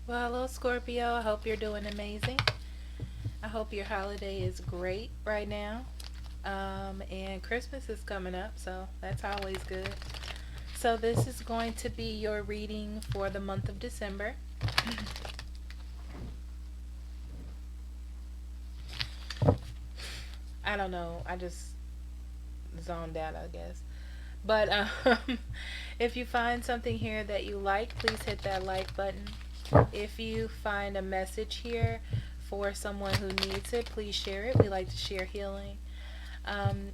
Well, hello, Scorpio. I hope you're doing amazing. I hope your holiday is great right now. And Christmas is coming up, so that's always good. So, this is going to be your reading for the month of December. I don't know. I just zoned out, I guess. But if you find something here that you like, please hit that like button. If you find a message here for someone who needs it, please share it. We like to share healing.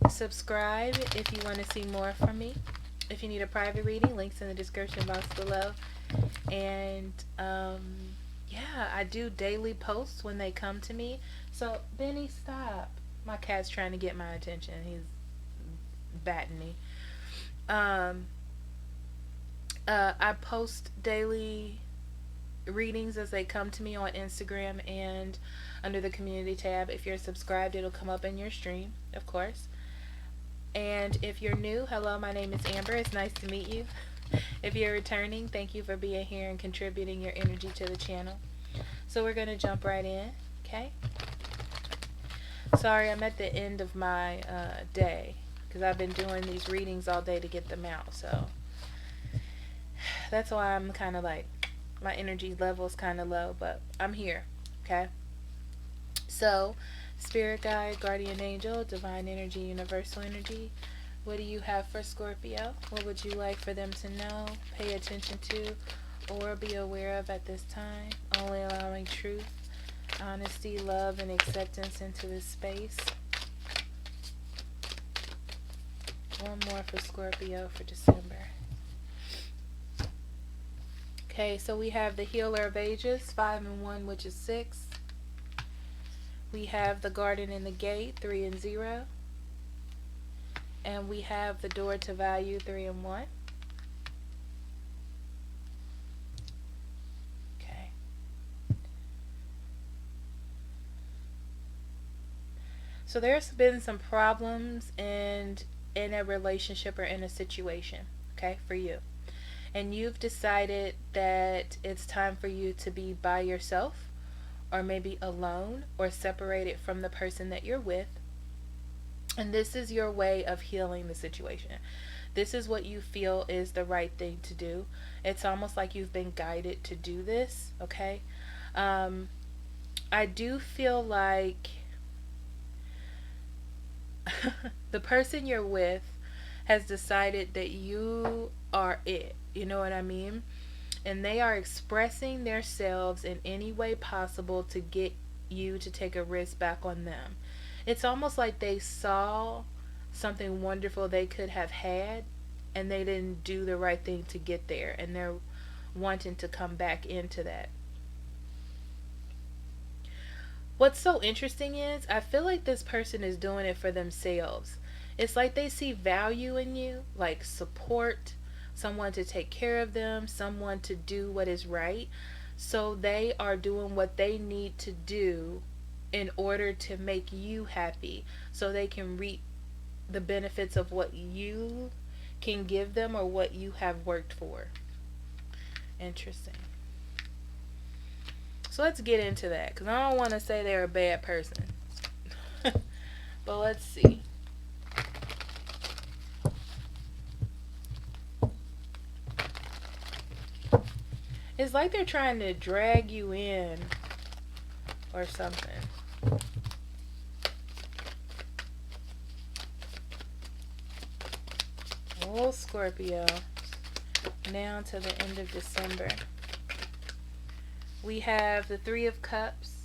Subscribe if you want to see more from me. If you need a private reading, links in the description box below. And yeah, I do daily posts when they come to me. So, Benny, stop. My cat's trying to get my attention. He's batting me. Um, I post daily readings as they come to me on Instagram and under the community tab. If you're subscribed, it'll come up in your stream, of course. And if you're new, hello, my name is Amber. It's nice to meet you. If you're returning, thank you for being here and contributing your energy to the channel. So we're going to jump right in, okay? Sorry, I'm at the end of my day because I've been doing these readings all day to get them out. So that's why I'm kind of like, my energy level is kind of low, but I'm here, okay? So, spirit guide, guardian angel, divine energy, universal energy, what do you have for Scorpio? What would you like for them to know, pay attention to, or be aware of at this time? Only allowing truth, honesty, love, and acceptance into this space. One more for Scorpio for December. Okay, so we have the Healer of Ages, 5 and 1, which is 6. We have the Garden and the Gate, 3 and 0. And we have the Door to Value, 3 and 1. Okay. So there's been some problems in a relationship or in a situation, okay, for you. And you've decided that it's time for you to be by yourself or maybe alone or separated from the person that you're with. And this is your way of healing the situation. This is what you feel is the right thing to do. It's almost like you've been guided to do this, okay? I do feel like the person you're with has decided that you are it. You know what I mean? And they are expressing themselves in any way possible to get you to take a risk back on them. It's almost like they saw something wonderful they could have had and they didn't do the right thing to get there, and they're wanting to come back into that. What's so interesting is I feel like this person is doing it for themselves. It's like they see value in you, like support, someone to take care of them, someone to do what is right. So they are doing what they need to do in order to make you happy so they can reap the benefits of what you can give them or what you have worked for. Interesting. So let's get into that because I don't want to say they're a bad person. But let's see. It's like they're trying to drag you in or something. Oh, Scorpio. Now to the end of December. We have the Three of Cups,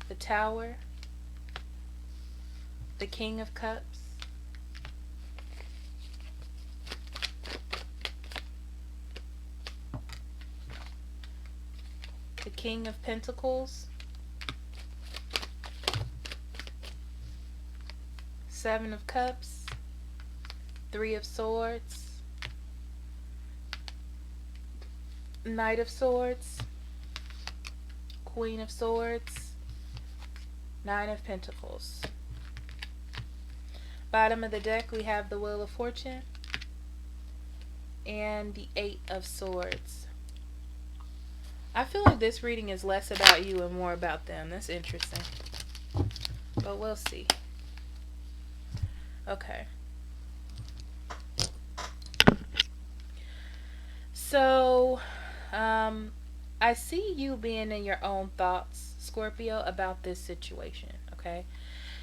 the Tower, the King of Cups, the King of Pentacles, Seven of Cups, Three of Swords, Knight of Swords, Queen of Swords, Nine of Pentacles. Bottom of the deck we have the Wheel of Fortune and the Eight of Swords. I feel like this reading is less about you and more about them. That's interesting. But we'll see. Okay. So, I see you being in your own thoughts, Scorpio, about this situation. Okay.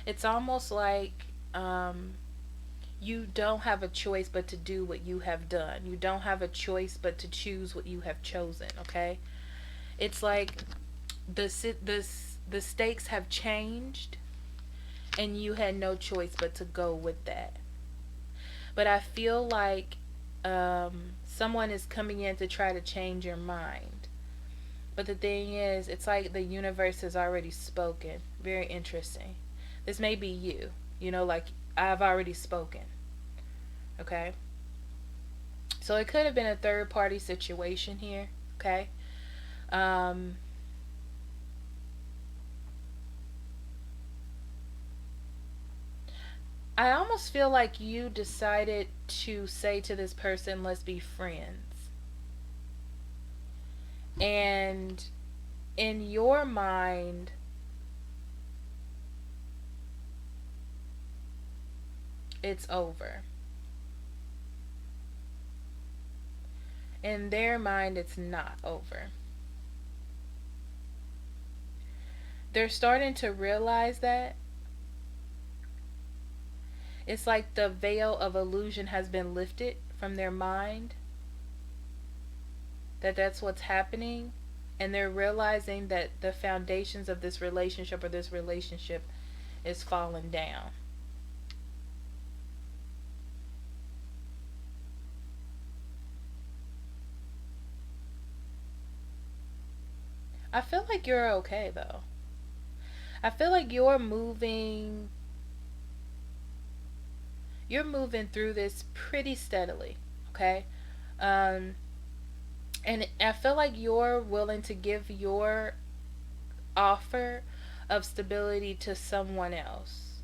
It's almost like you don't have a choice but to do what you have done. You don't have a choice but to choose what you have chosen. Okay. It's like the stakes have changed, and you had no choice but to go with that. But I feel like someone is coming in to try to change your mind. But the thing is, it's like the universe has already spoken. Very interesting. This may be you. Like I've already spoken. Okay? So it could have been a third party situation here. Okay? Um, I almost feel like you decided to say to this person, let's be friends. And in your mind, it's over. In their mind, it's not over. They're starting to realize that. It's like the veil of illusion has been lifted from their mind, that's what's happening. And they're realizing that the foundations of this relationship is falling down. I feel like you're okay though. I feel like you're moving through this pretty steadily, okay? Um and I feel like you're willing to give your offer of stability to someone else.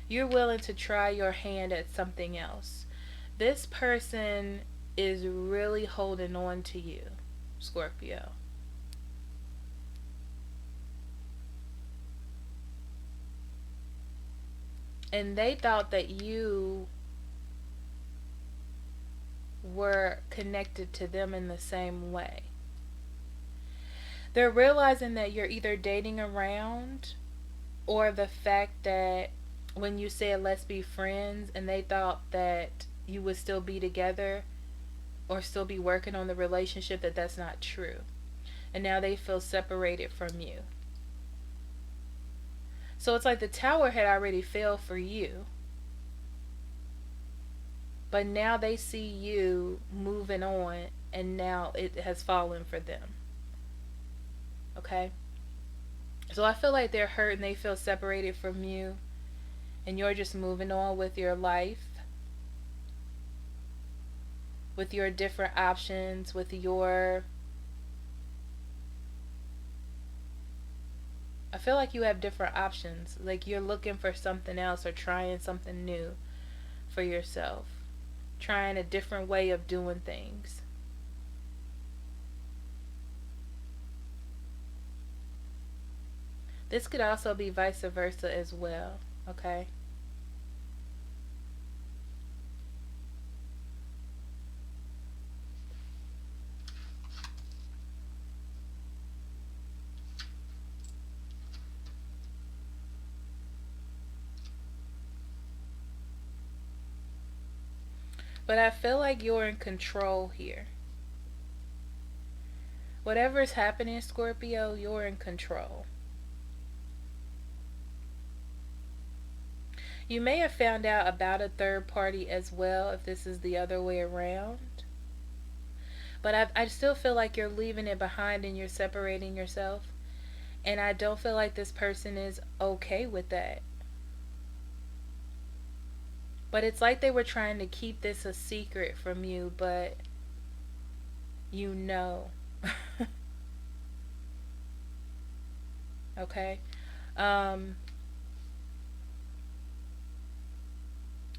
You're willing to try your hand at something else. This person is really holding on to you, Scorpio. And they thought that you were connected to them in the same way. They're realizing that you're either dating around, or the fact that when you said let's be friends and they thought that you would still be together or still be working on the relationship, that's not true. And now they feel separated from you. So it's like the tower had already fell for you, but now they see you moving on, and now it has fallen for them. Okay? So I feel like they're hurt and they feel separated from you, and you're just moving on with your life, with your different options, with your. I feel like you have different options. Like you're looking for something else or trying something new for yourself, trying a different way of doing things. This could also be vice versa as well, okay? But I feel like you're in control here. Whatever is happening, Scorpio, you're in control. You may have found out about a third party as well if this is the other way around. But I still feel like you're leaving it behind and you're separating yourself. And I don't feel like this person is okay with that. But it's like they were trying to keep this a secret from you, but you know. Okay? Um,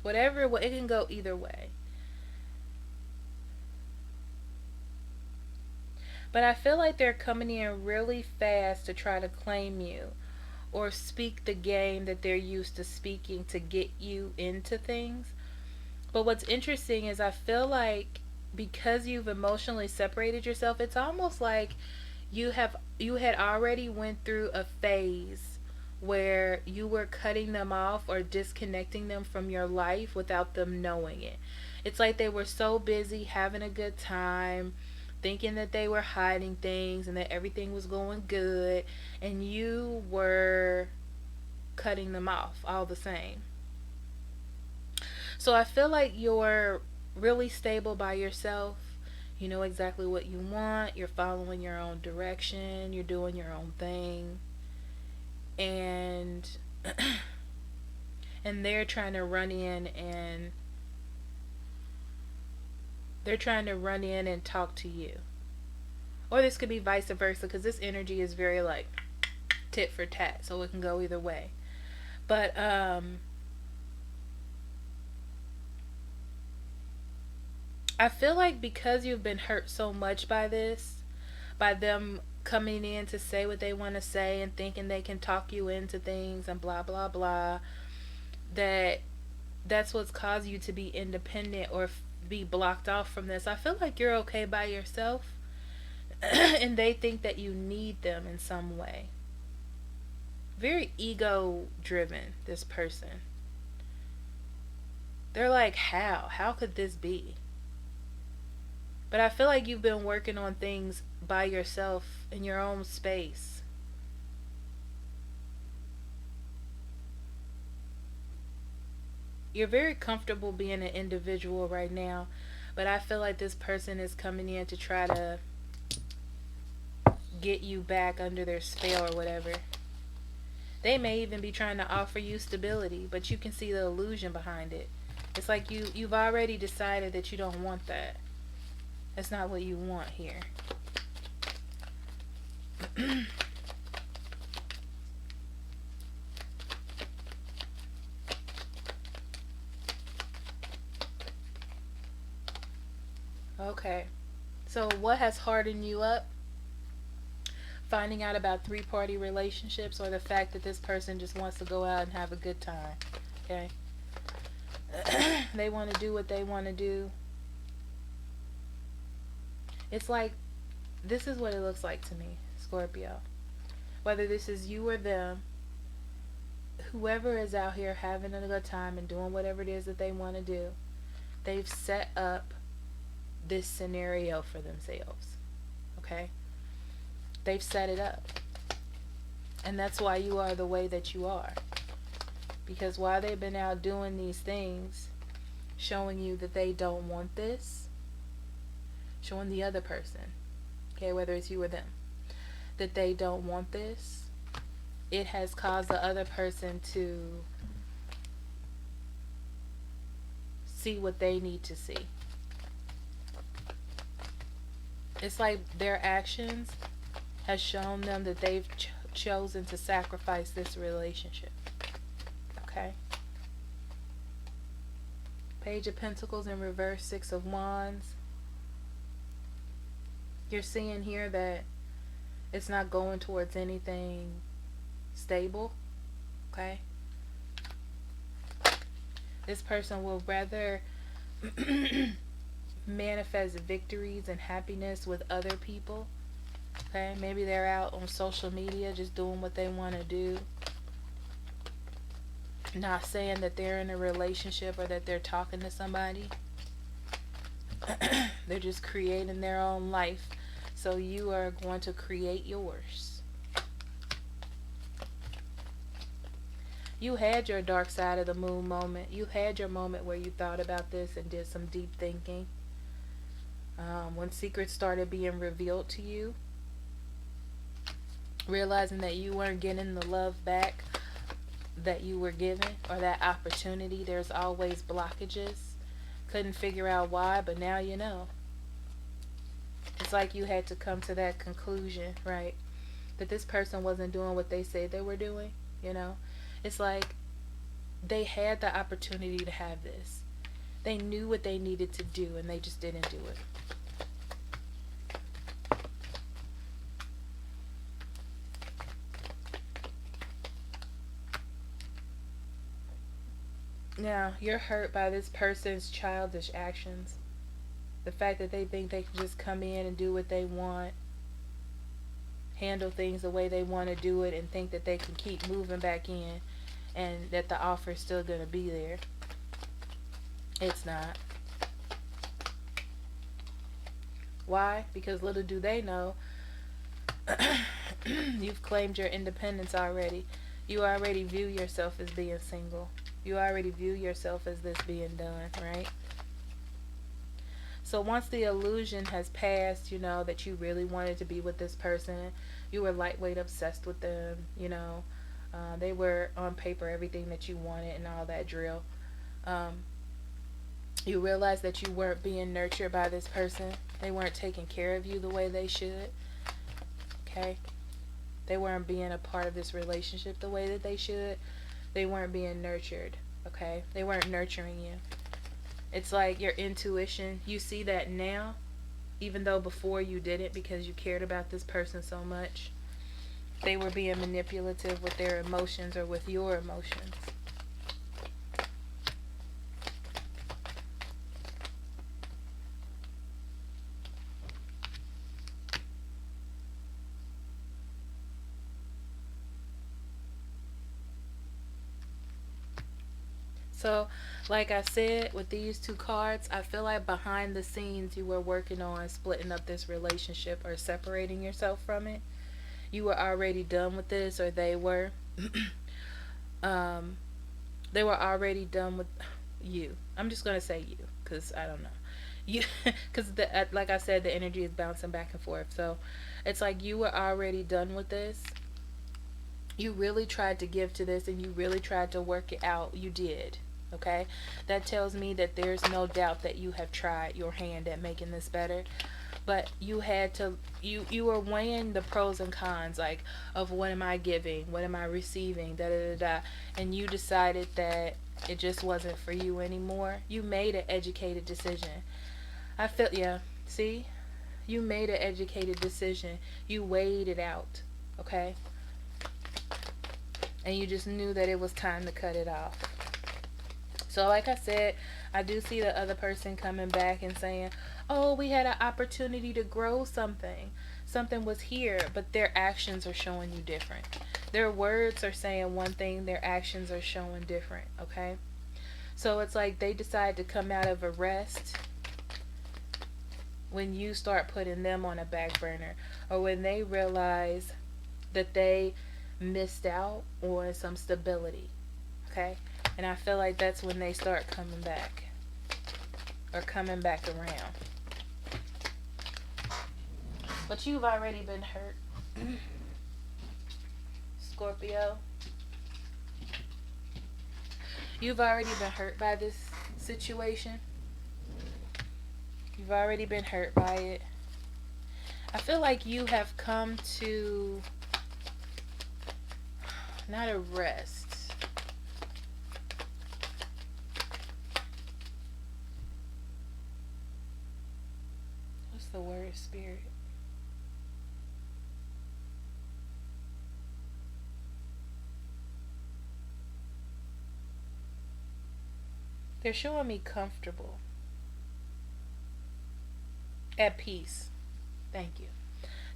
it can go either way. But I feel like they're coming in really fast to try to claim you or speak the game that they're used to speaking to get you into things. But what's interesting is I feel like because you've emotionally separated yourself, it's almost like you had already went through a phase where you were cutting them off or disconnecting them from your life without them knowing it. It's like they were so busy having a good time, thinking that they were hiding things and that everything was going good, and you were cutting them off all the same. So I feel like you're really stable by yourself. You know exactly what you want. You're following your own direction. You're doing your own thing. And and they're trying to run in and talk to you. Or this could be vice versa because this energy is very like tit for tat, so it can go either way. But I feel like because you've been hurt so much by this, by them coming in to say what they want to say and thinking they can talk you into things and blah blah blah, that that's what's caused you to be independent or be blocked off from this. I feel like you're okay by yourself and they think that you need them in some way. Very ego driven, this person. They're like, how could this be? But I feel like you've been working on things by yourself in your own space. You're very comfortable being an individual right now, but I feel like this person is coming in to try to get you back under their spell or whatever. They may even be trying to offer you stability, but you can see the illusion behind it. It's like you've already decided that you don't want that. That's not what you want here. Okay. So what has hardened you up? Finding out about three-party relationships or the fact that this person just wants to go out and have a good time. Okay? They want to do what they want to do. It's like, this is what it looks like to me, Scorpio. Whether this is you or them, whoever is out here having a good time and doing whatever it is that they want to do, they've set up this scenario for themselves. Okay? They've set it up. And that's why you are the way that you are. Because while they've been out doing these things, showing you that they don't want this, showing the other person, okay, whether it's you or them, that they don't want this, it has caused the other person to see what they need to see. It's like their actions has shown them that they've chosen to sacrifice this relationship. Okay? Page of Pentacles in reverse, Six of Wands. You're seeing here that it's not going towards anything stable. Okay? This person will rather manifest victories and happiness with other people. Okay? Maybe they're out on social media just doing what they want to do. Not saying that they're in a relationship or that they're talking to somebody. They're just creating their own life. So you are going to create yours. You had your dark side of the moon moment. You had your moment where you thought about this and did some deep thinking. When secrets started being revealed to you. Realizing that you weren't getting the love back that you were given, or that opportunity. There's always blockages. Couldn't figure out why, but now you know. It's like you had to come to that conclusion, right? That this person wasn't doing what they said they were doing, you know? It's like they had the opportunity to have this. They knew what they needed to do and they just didn't do it. Now, you're hurt by this person's childish actions. The fact that they think they can just come in and do what they want, handle things the way they want to do it, and think that they can keep moving back in and that the offer is still going to be there. It's not. Why? Because little do they know, you've claimed your independence already. You already view yourself as being single. You already view yourself as this being done, right? So once the illusion has passed, that you really wanted to be with this person, you were lightweight obsessed with them, they were on paper everything that you wanted and all that drill. You realize that you weren't being nurtured by this person. They weren't taking care of you the way they should. Okay? They weren't being a part of this relationship the way that they should. They weren't being nurtured. Okay? They weren't nurturing you. It's like your intuition. You see that now, even though before you didn't because you cared about this person so much. They were being manipulative with their emotions or with your emotions. So, like I said, with these two cards, I feel like behind the scenes you were working on splitting up this relationship or separating yourself from it. You were already done with this, or they were. um, they were already done with you. I'm just going to say you, because I don't know. You, because like I said, the energy is bouncing back and forth. So, it's like you were already done with this. You really tried to give to this and you really tried to work it out. You did. Okay? That tells me that there's no doubt that you have tried your hand at making this better. But you had to, you were weighing the pros and cons, like, of what am I giving, what am I receiving, da da da da. And you decided that it just wasn't for you anymore. You made an educated decision. I feel, yeah, see? You made an educated decision. You weighed it out. Okay? And you just knew that it was time to cut it off. So like I said, I do see the other person coming back and saying, oh, we had an opportunity to grow something. Something was here, but their actions are showing you different. Their words are saying one thing, their actions are showing different, okay? So it's like they decide to come out of a rest when you start putting them on a back burner, or when they realize that they missed out on some stability, okay? And I feel like that's when they start coming back, or coming back around. But you've already been hurt, Scorpio. You've already been hurt by this situation. You've already been hurt by it. I feel like you have come to not a rest. What's the word, Spirit? They're showing me comfortable. At peace. Thank you.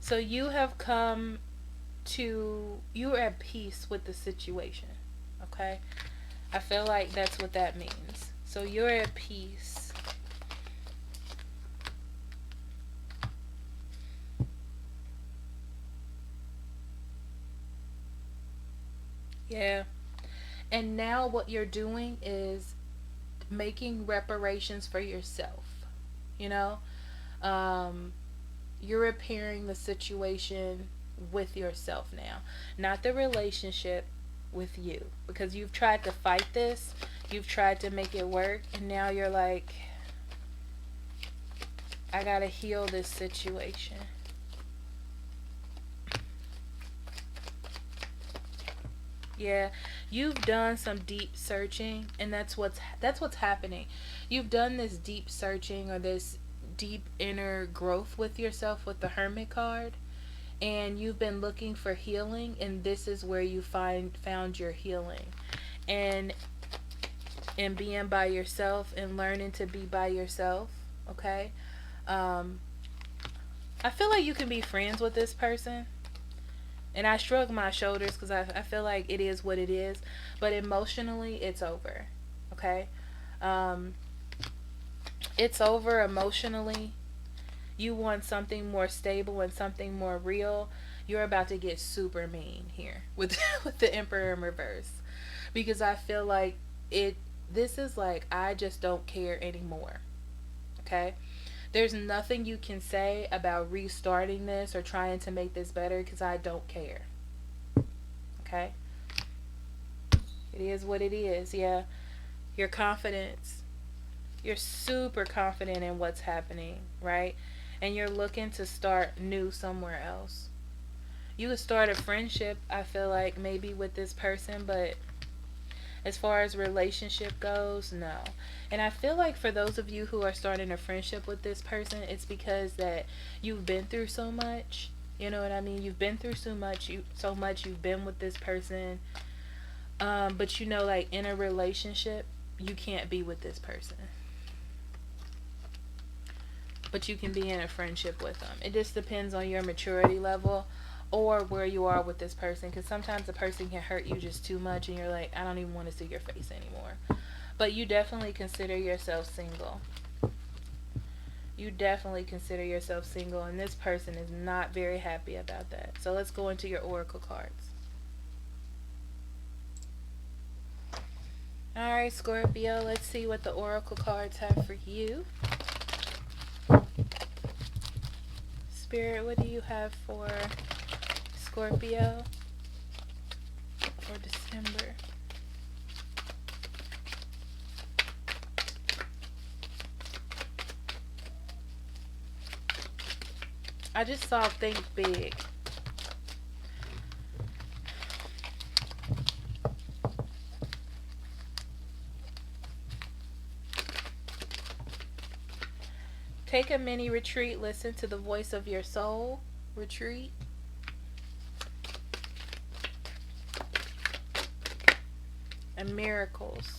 So you have come you're at peace with the situation. Okay? I feel like that's what that means. So you're at peace. Yeah. And now what you're doing is making reparations for yourself. You know? You're repairing the situation with yourself now, not the relationship, with you, because you've tried to fight this, you've tried to make it work, and now you're like, I gotta heal this situation. Yeah, you've done some deep searching, and that's what's happening. You've done this deep searching, or this deep inner growth with yourself with the Hermit card, and you've been looking for healing, and this is where you found your healing. And and being by yourself and learning to be by yourself. Okay. Um, I feel like you can be friends with this person. And I shrug my shoulders because I feel like it is what it is. But emotionally, it's over. Okay? Um, it's over emotionally. You want something more stable and something more real. You're about to get super mean here with with the Emperor in reverse. Because I feel like it this is like I just don't care anymore. Okay? There's nothing you can say about restarting this or trying to make this better because I don't care. Okay? It is what it is. Yeah. Your confidence. You're super confident in what's happening, right? And you're looking to start new somewhere else. You could start a friendship, I feel like, maybe with this person, but as far as relationship goes, no. And I feel like for those of you who are starting a friendship with this person, it's because that you've been through so much. You know what I mean? You've been through so much. You've been with this person, but you know, like in a relationship, you can't be with this person, but you can be in a friendship with them. It just depends on your maturity level or where you are with this person, because sometimes a person can hurt you just too much and you're like, I don't even want to see your face anymore. But you definitely consider yourself single. You definitely consider yourself single, and this person is not very happy about that. So let's go into your oracle cards. Alright, Scorpio, let's see what the oracle cards have for you. Spirit, what do you have for Scorpio for December? I just saw think big. Take a mini retreat. Listen to the voice of your soul. Retreat. And miracles.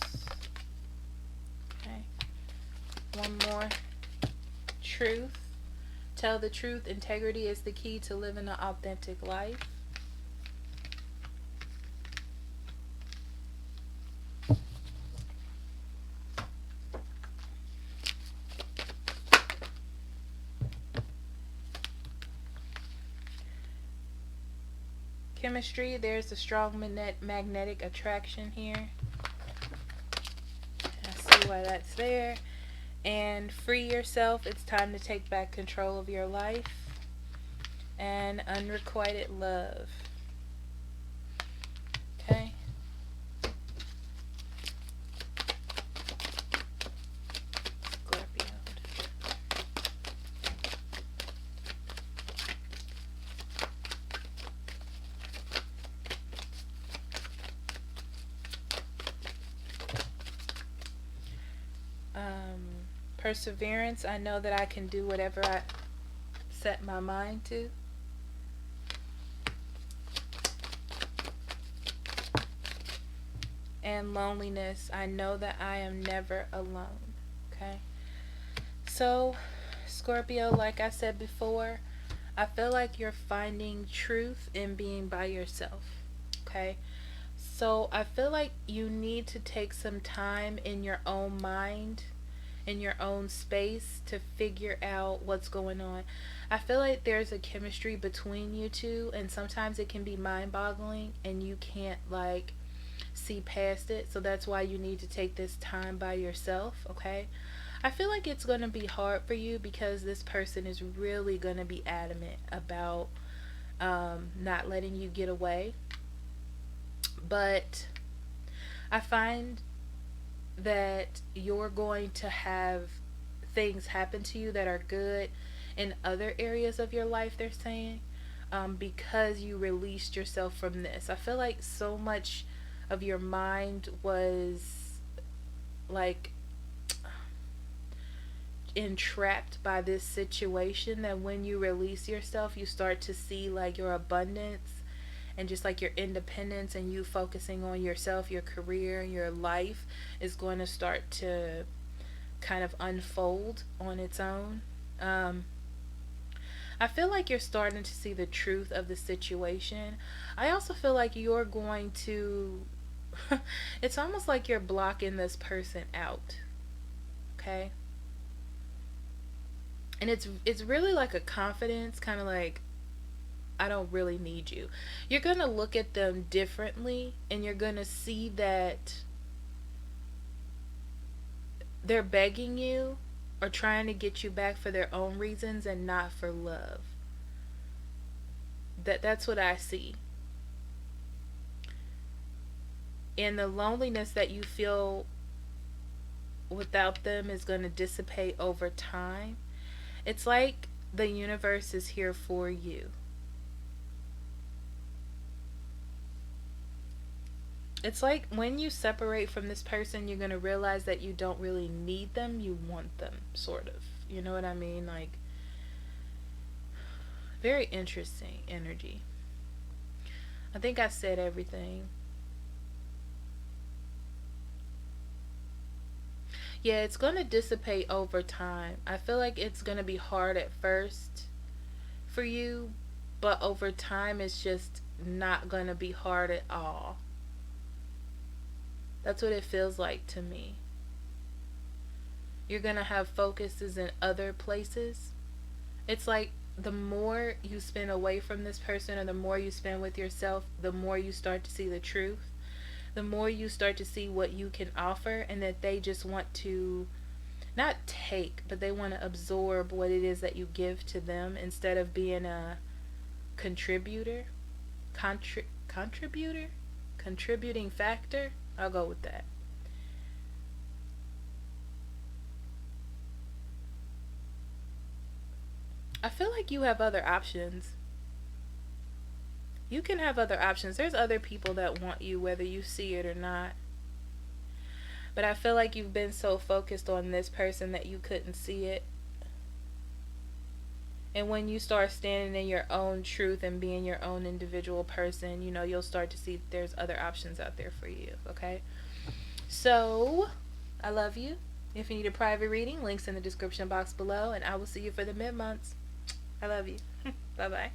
Okay. One more. Truth. Tell the truth. Integrity is the key to living an authentic life. Chemistry, there's a strong magnetic attraction here. I see why that's there. And free yourself. It's time to take back control of your life. And unrequited love. Okay. Scorpio. Perseverance. I know that I can do whatever I set my mind to. And loneliness. I know that I am never alone. Okay. So, Scorpio, like I said before, I feel like you're finding truth in being by yourself. Okay. So, I feel like you need to take some time in your own mind, in your own space, to figure out what's going on. I feel like there's a chemistry between you two, and sometimes it can be mind boggling and you can't like see past it. So that's why you need to take this time by yourself. Okay. I feel like it's going to be hard for you because this person is really going to be adamant about not letting you get away. But I find that you're going to have things happen to you that are good in other areas of your life, they're saying, because you released yourself from this. I feel like so much of your mind was like entrapped by this situation that when you release yourself, you start to see like your abundance and just like your independence and you focusing on yourself, your career, your life is going to start to kind of unfold on its own. Um, I feel like you're starting to see the truth of the situation. I also feel like you're going to it's almost like you're blocking this person out, okay? And it's really like a confidence kind of like, I don't really need you. You're going to look at them differently and you're going to see that they're begging you or trying to get you back for their own reasons and not for love. That's what I see. And the loneliness that you feel without them is going to dissipate over time. It's like the universe is here for you. It's like when you separate from this person, you're going to realize that you don't really need them, you want them, sort of. You know what I mean? Like, very interesting energy. I think I said everything. Yeah, it's going to dissipate over time. I feel like it's going to be hard at first for you, but over time, it's just not going to be hard at all. That's what it feels like to me. You're going to have focuses in other places. It's like the more you spend away from this person or the more you spend with yourself, the more you start to see the truth. The more you start to see what you can offer, and that they just want to not take, but they want to absorb what it is that you give to them instead of being a contributor. Contributor? Contributing factor? I'll go with that. I feel like you have other options. You can have other options. There's other people that want you, whether you see it or not. But I feel like you've been so focused on this person that you couldn't see it. And when you start standing in your own truth and being your own individual person, you'll start to see that there's other options out there for you, okay? So, I love you. If you need a private reading, links in the description box below, and I will see you for the mid-months. I love you. Bye-bye.